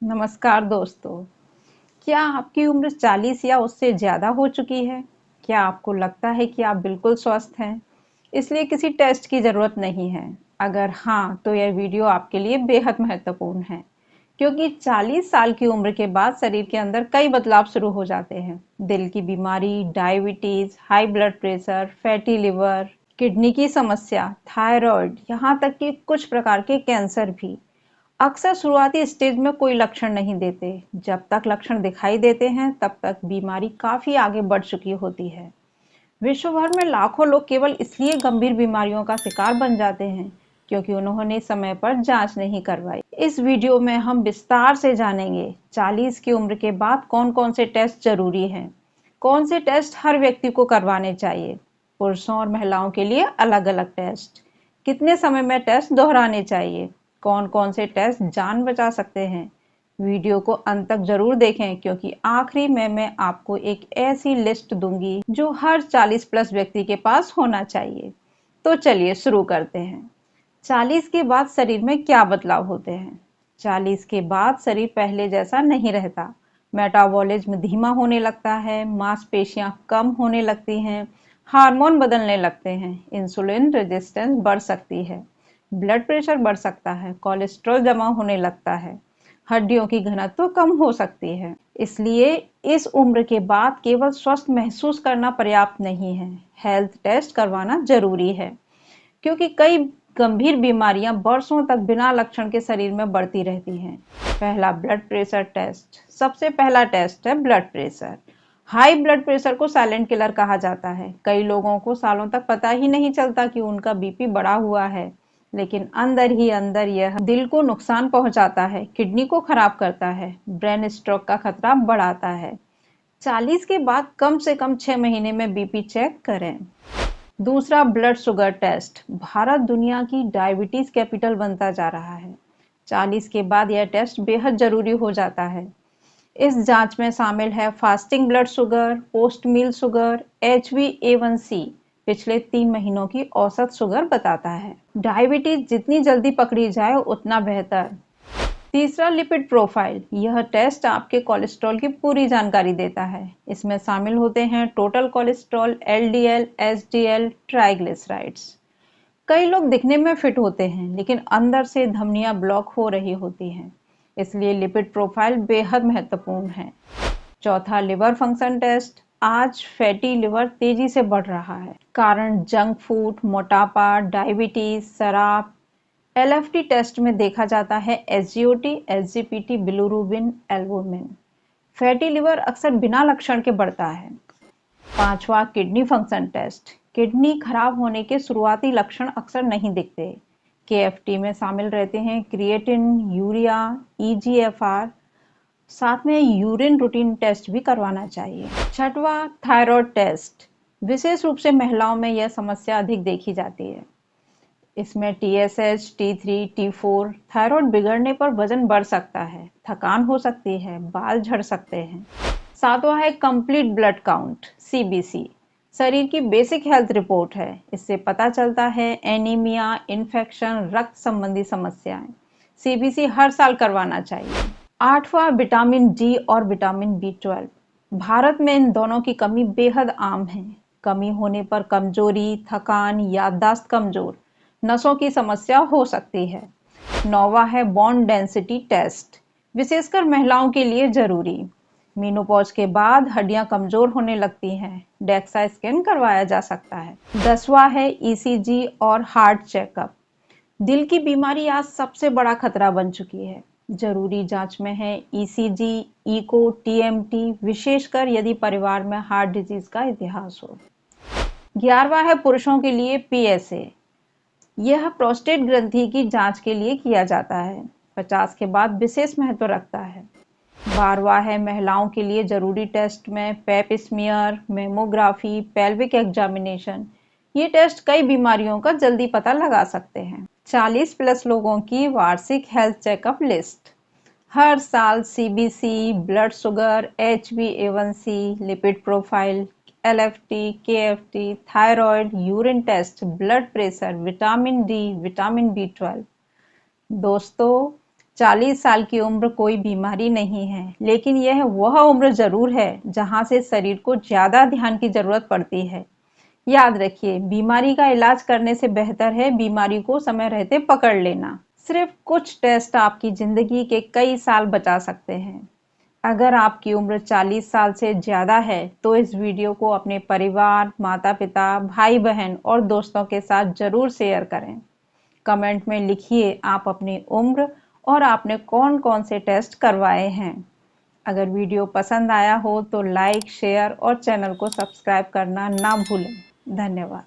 नमस्कार दोस्तों। क्या आपकी उम्र 40 या उससे ज़्यादा हो चुकी है? क्या आपको लगता है कि आप बिल्कुल स्वस्थ हैं, इसलिए किसी टेस्ट की ज़रूरत नहीं है? अगर हाँ, तो यह वीडियो आपके लिए बेहद महत्वपूर्ण है, क्योंकि 40 साल की उम्र के बाद शरीर के अंदर कई बदलाव शुरू हो जाते हैं। दिल की बीमारी, diabetes, high blood pressure, fatty liver, kidney की समस्या, थायराइड, यहाँ तक कि कुछ प्रकार के कैंसर भी। अक्सर शुरुआती स्टेज में कोई लक्षण नहीं देते। जब तक लक्षण दिखाई देते हैं, तब तक बीमारी काफी आगे बढ़ चुकी होती है। विश्व भर में लाखों लोग केवल इसलिए गंभीर बीमारियों का शिकार बन जाते हैं, क्योंकि उन्होंने समय पर जांच नहीं करवाई। इस वीडियो में हम विस्तार से जानेंगे 40 की उम्र के बाद कौन कौन से टेस्ट जरूरी हैं, कौन से टेस्ट हर व्यक्ति को करवाने चाहिए, पुरुषों और महिलाओं के लिए अलग अलग टेस्ट, कितने समय में टेस्ट दोहराने चाहिए, कौन कौन से टेस्ट जान बचा सकते हैं। वीडियो को अंत तक जरूर देखें, क्योंकि आखिरी में मैं आपको एक ऐसी लिस्ट दूंगी जो हर 40 प्लस व्यक्ति के पास होना चाहिए। तो चलिए शुरू करते हैं। 40 के बाद शरीर में क्या बदलाव होते हैं? 40 के बाद शरीर पहले जैसा नहीं रहता। मेटाबॉलिज्म धीमा होने लगता है, मांसपेशियां कम होने लगती हैं, हार्मोन बदलने लगते हैं, इंसुलिन रेजिस्टेंस बढ़ सकती है, ब्लड प्रेशर बढ़ सकता है, कोलेस्ट्रॉल जमा होने लगता है, हड्डियों की घनत्व कम हो सकती है। इसलिए इस उम्र के बाद केवल स्वस्थ महसूस करना पर्याप्त नहीं है, हेल्थ टेस्ट करवाना जरूरी है, क्योंकि कई गंभीर बीमारियां वर्षों तक बिना लक्षण के शरीर में बढ़ती रहती हैं। पहला, ब्लड प्रेशर टेस्ट। सबसे पहला टेस्ट है blood pressure. High blood pressure को साइलेंट किलर कहा जाता है। कई लोगों को सालों तक पता ही नहीं चलता कि उनका बीपी बढ़ा हुआ है, लेकिन अंदर ही अंदर यह दिल को नुकसान पहुंचाता है, किडनी को खराब करता है, ब्रेन स्ट्रोक का खतरा बढ़ाता है। 40 के बाद कम से कम 6 महीने में बीपी चेक करें। दूसरा, ब्लड शुगर टेस्ट। भारत दुनिया की डायबिटीज कैपिटल बनता जा रहा है। 40 के बाद यह टेस्ट बेहद जरूरी हो जाता है। इस जांच में शामिल है फास्टिंग ब्लड शुगर, पोस्ट मील शुगर, HbA1c, पिछले 3 महीनों की औसत शुगर बताता है। डायबिटीज जितनी जल्दी पकड़ी जाए उतना बेहतर। तीसरा, लिपिड प्रोफाइल। यह टेस्ट आपके कोलेस्ट्रॉल की पूरी जानकारी देता है। इसमें शामिल होते हैं total cholesterol, LDL, HDL, triglycerides. कई लोग दिखने में फिट होते हैं, लेकिन अंदर से धमनियां ब्लॉक हो रही होती हैं। इसलिए लिपिड प्रोफाइल बेहद महत्वपूर्ण है। चौथा, लिवर फंक्शन टेस्ट। आज फैटी लिवर तेजी से बढ़ रहा है। कारण जंक फूड, मोटापा, डायबिटीज, शराब। LFT टेस्ट में देखा जाता है SGOT, SGPT, bilirubin, albumin. Fatty liver अक्सर बिना लक्षण के बढ़ता है। पांचवा, किडनी फंक्शन टेस्ट। किडनी खराब होने के शुरुआती लक्षण अक्सर नहीं दिखते। KFT में शामिल रहते हैं क्रिएटिन, यूरिया, EGFR। साथ में यूरिन रूटीन टेस्ट भी करवाना चाहिए। छठवा, थायराइड टेस्ट। विशेष रूप से महिलाओं में यह समस्या अधिक देखी जाती है। इसमें TSH, T3, T4। थायराइड बिगड़ने पर वजन बढ़ सकता है, थकान हो सकती है, बाल झड़ सकते हैं। सातवां है कंप्लीट ब्लड काउंट, CBC। शरीर की बेसिक हेल्थ रिपोर्ट है। इससे पता चलता है एनीमिया, इन्फेक्शन, रक्त संबंधी समस्याएं। CBC हर साल करवाना चाहिए। आठवां, विटामिन डी और विटामिन B12। भारत में इन दोनों की कमी बेहद आम है। कमी होने पर कमजोरी, थकान, याददाश्त कमजोर, नसों की समस्या हो सकती है। नौवा है बोन डेंसिटी टेस्ट, विशेषकर महिलाओं के लिए जरूरी। मेनोपॉज के बाद हड्डियां कमजोर होने लगती हैं, डेक्सा स्कैन करवाया जा सकता है। 10वां है ECG और हार्ट चेकअप। दिल की बीमारी आज सबसे बड़ा खतरा बन चुकी है। जरूरी जांच में है ECG, इको, TMT, विशेषकर यदि परिवार में हार्ट डिजीज का इतिहास हो। 11वां है पुरुषों के लिए PSA। यह प्रोस्टेट ग्रंथि की जांच के लिए किया जाता है। 50 के बाद विशेष महत्व रखता है। 12वां है महिलाओं के लिए जरूरी टेस्ट में पेप स्मीयर, मेमोग्राफी, पेल्विक एग्जामिनेशन। ये टेस्ट कई बीमारियों का जल्दी पता लगा सकते हैं। 40 प्लस लोगों की वार्षिक हेल्थ चेकअप लिस्ट। हर साल CBC, blood sugar, HbA1c, lipid profile, LFT, KFT, thyroid, urine test, blood pressure, vitamin D, vitamin B12। दोस्तों, 40 साल की उम्र कोई बीमारी नहीं है, लेकिन यह वह उम्र जरूर है जहां से शरीर को ज्यादा ध्यान की जरूरत पड़ती है। याद रखिए, बीमारी का इलाज करने से बेहतर है बीमारी को समय रहते पकड़ लेना। सिर्फ कुछ टेस्ट आपकी जिंदगी के कई साल बचा सकते हैं। अगर आपकी उम्र 40 साल से ज्यादा है, तो इस वीडियो को अपने परिवार, माता-पिता, भाई-बहन और दोस्तों के साथ जरूर शेयर करें। कमेंट में लिखिए आप अपनी उम्र और आपने कौन-कौन से टेस्ट करवाए हैं। अगर वीडियो पसंद आया हो तो लाइक, शेयर और चैनल को सब्सक्राइब करना ना भूलें। धन्यवाद।